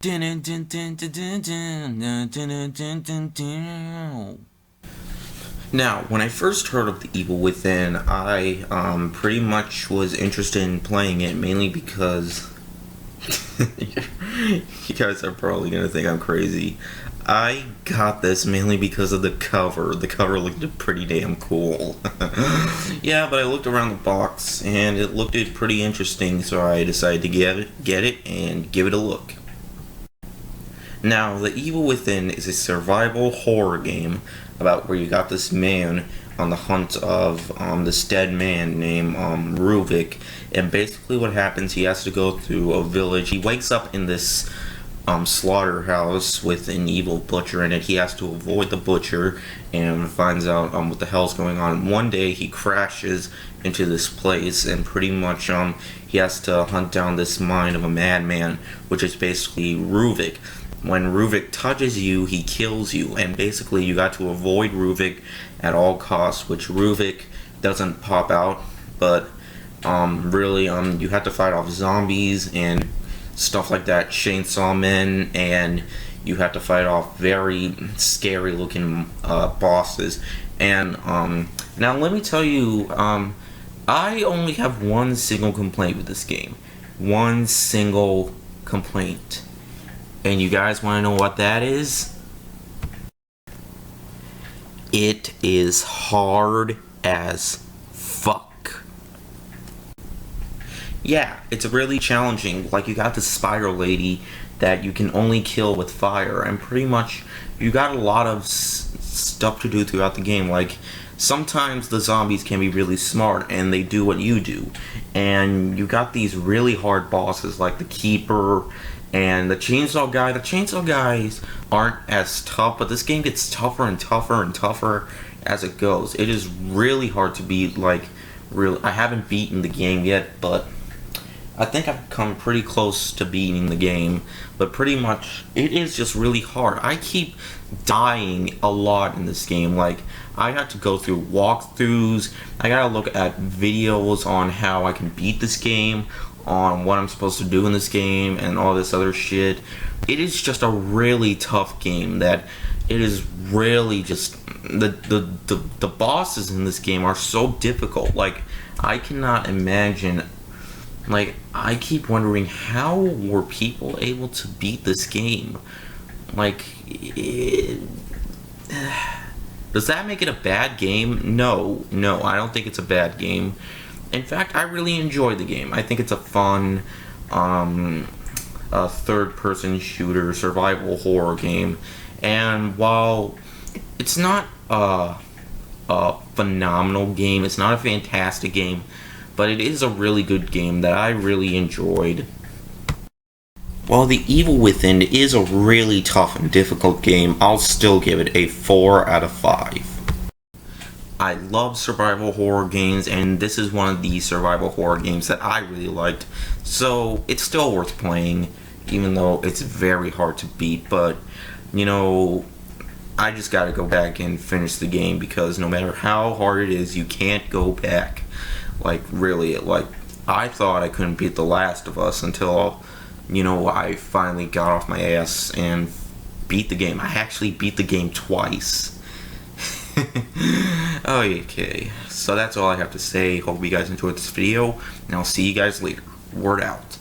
Now, when I first heard of The Evil Within, I pretty much was interested in playing it mainly because you guys are probably gonna think I'm crazy. I got this mainly because of the cover. The cover looked pretty damn cool. Yeah, but I looked around the box and it looked pretty interesting, so I decided to get it, and give it a look. Now, The Evil Within is a survival horror game about where you got this man on the hunt of this dead man named Ruvik, and basically what happens, he has to go through a village. He wakes up in this slaughterhouse with an evil butcher in it. He has to avoid the butcher and finds out what the hell's going on. One day he crashes into this place, and pretty much he has to hunt down this mind of a madman, which is basically Ruvik. When Ruvik touches you, he kills you, and basically you got to avoid Ruvik at all costs, which Ruvik doesn't pop out, but really you have to fight off zombies and stuff like that, chainsaw men, and you have to fight off very scary looking bosses. And now let me tell you, I only have one single complaint with this game. One single complaint. And you guys want to know what that is? It is hard as fuck. Yeah, it's really challenging. Like, you got this spider lady that you can only kill with fire, and pretty much you got a lot of stuff to do throughout the game. Like, sometimes the zombies can be really smart and they do what you do, and you got these really hard bosses like the Keeper and the Chainsaw Guy. The Chainsaw Guys aren't as tough, but this game gets tougher and tougher and tougher as it goes. It is really hard to beat. Like, really, I haven't beaten the game yet, but I think I've come pretty close to beating the game. But pretty much, it is just really hard. I keep dying a lot in this game. Like, I have to go through walkthroughs. I gotta look at videos on how I can beat this game, on what I'm supposed to do in this game, and all this other shit. It is just a really tough game. That it is really just the bosses in this game are so difficult. Like, I cannot imagine. Like, I keep wondering, how were people able to beat this game? Like, does that make it a bad game? No, I don't think it's a bad game. In fact, I really enjoy the game. I think it's a fun third-person shooter survival horror game. And while it's not a phenomenal game, it's not a fantastic game, but it is a really good game that I really enjoyed. While The Evil Within is a really tough and difficult game, I'll still give it a 4 out of 5. I love survival horror games, and this is one of the survival horror games that I really liked, so it's still worth playing, even though it's very hard to beat. But, you know, I just gotta go back and finish the game, because no matter how hard it is, you can't go back. Like, really, like, I thought I couldn't beat The Last of Us until, you know, I finally got off my ass and beat the game. I actually beat the game twice. Okay, so that's all I have to say. Hope you guys enjoyed this video, and I'll see you guys later. Word out.